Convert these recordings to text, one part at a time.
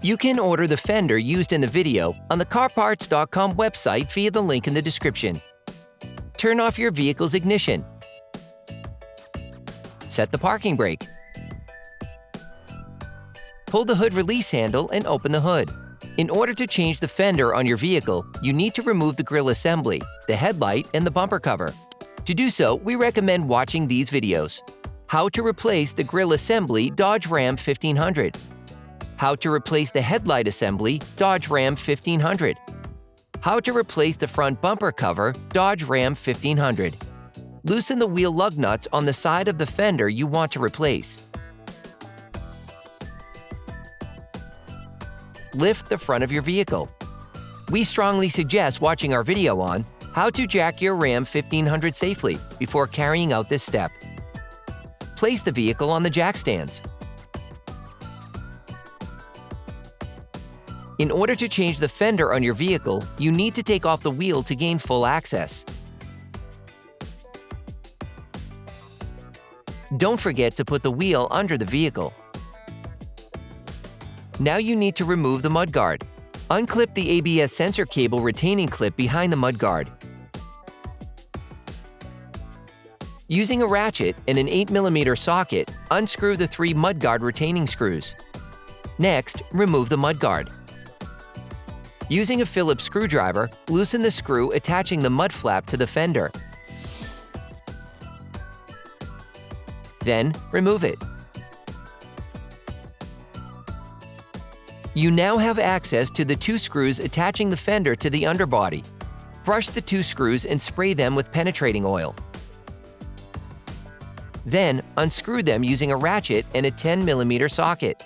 You can order the fender used in the video on the CarParts.com website via the link in the description. Turn off your vehicle's ignition. Set the parking brake. Pull the hood release handle and open the hood. In order to change the fender on your vehicle, you need to remove the grille assembly, the headlight, and the bumper cover. To do so, we recommend watching these videos. How to replace the grille assembly Dodge Ram 1500. How to replace the headlight assembly Dodge Ram 1500. How to replace the front bumper cover Dodge Ram 1500. Loosen the wheel lug nuts on the side of the fender you want to replace. Lift the front of your vehicle. We strongly suggest watching our video on how to jack your Ram 1500 safely before carrying out this step. Place the vehicle on the jack stands. In order to change the fender on your vehicle, you need to take off the wheel to gain full access. Don't forget to put the wheel under the vehicle. Now you need to remove the mudguard. Unclip the ABS sensor cable retaining clip behind the mudguard. Using a ratchet and an 8mm socket, unscrew the 3 mudguard retaining screws. Next, remove the mudguard. Using a Phillips screwdriver, loosen the screw attaching the mudflap to the fender. Then, remove it. You now have access to the 2 screws attaching the fender to the underbody. Brush the 2 screws and spray them with penetrating oil. Then, unscrew them using a ratchet and a 10mm socket.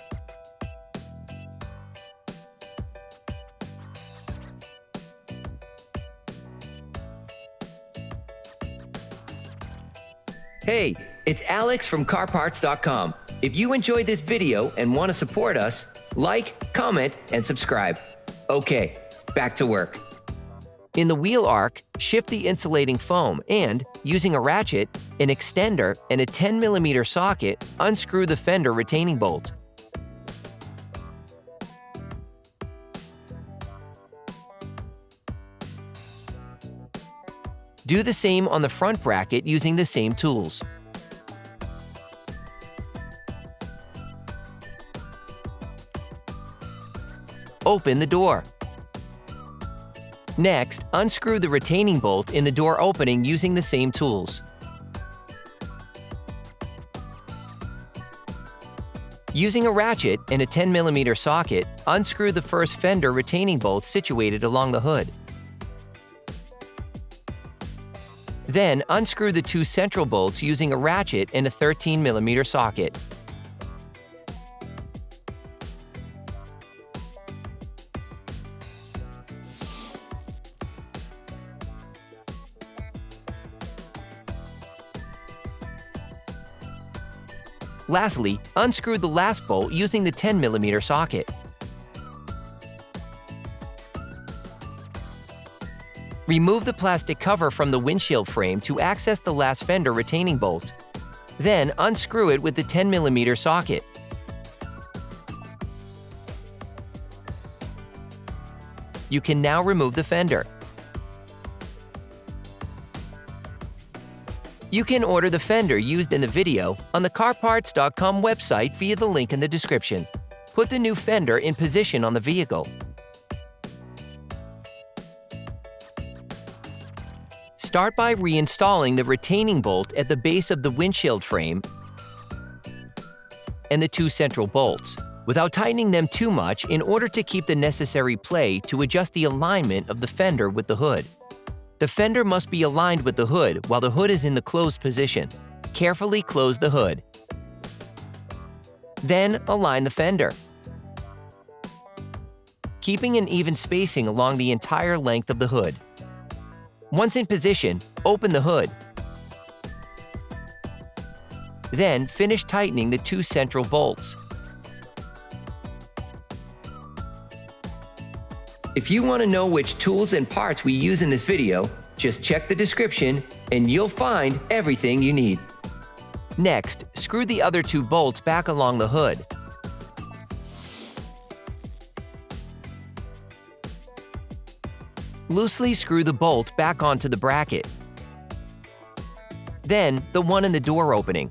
Hey, it's Alex from CarParts.com. If you enjoyed this video and want to support us, like, comment, and subscribe. Okay, back to work. In the wheel arc, shift the insulating foam and, using a ratchet, an extender, and a 10mm socket, unscrew the fender retaining bolt. Do the same on the front bracket using the same tools. Open the door. Next, unscrew the retaining bolt in the door opening using the same tools. Using a ratchet and a 10mm socket, unscrew the first fender retaining bolt situated along the hood. Then, unscrew the 2 central bolts using a ratchet and a 13mm socket. Lastly, unscrew the last bolt using the 10mm socket. Remove the plastic cover from the windshield frame to access the last fender retaining bolt. Then, unscrew it with the 10mm socket. You can now remove the fender. You can order the fender used in the video on the CarParts.com website via the link in the description. Put the new fender in position on the vehicle. Start by reinstalling the retaining bolt at the base of the windshield frame and the 2 central bolts, without tightening them too much in order to keep the necessary play to adjust the alignment of the fender with the hood. The fender must be aligned with the hood while the hood is in the closed position. Carefully close the hood. Then, align the fender, keeping an even spacing along the entire length of the hood. Once in position, open the hood. Then, finish tightening the 2 central bolts. If you want to know which tools and parts we use in this video, just check the description and you'll find everything you need. Next, screw the other 2 bolts back along the hood. Loosely screw the bolt back onto the bracket. Then, the one in the door opening.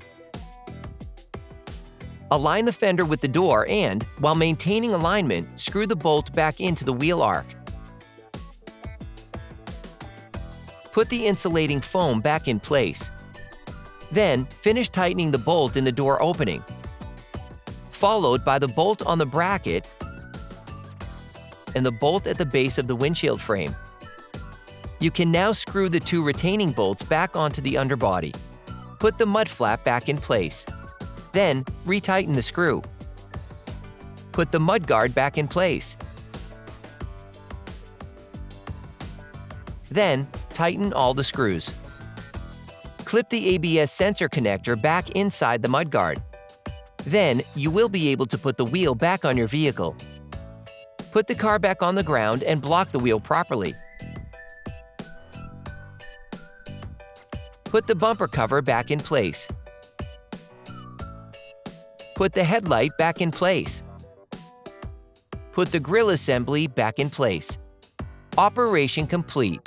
Align the fender with the door and, while maintaining alignment, screw the bolt back into the wheel arc. Put the insulating foam back in place. Then, finish tightening the bolt in the door opening, followed by the bolt on the bracket and the bolt at the base of the windshield frame. You can now screw the two retaining bolts back onto the underbody. Put the mudflap back in place. Then, retighten the screw. Put the mudguard back in place. Then, tighten all the screws. Clip the ABS sensor connector back inside the mudguard. Then, you will be able to put the wheel back on your vehicle. Put the car back on the ground and block the wheel properly. Put the bumper cover back in place. Put the headlight back in place. Put the grille assembly back in place. Operation complete.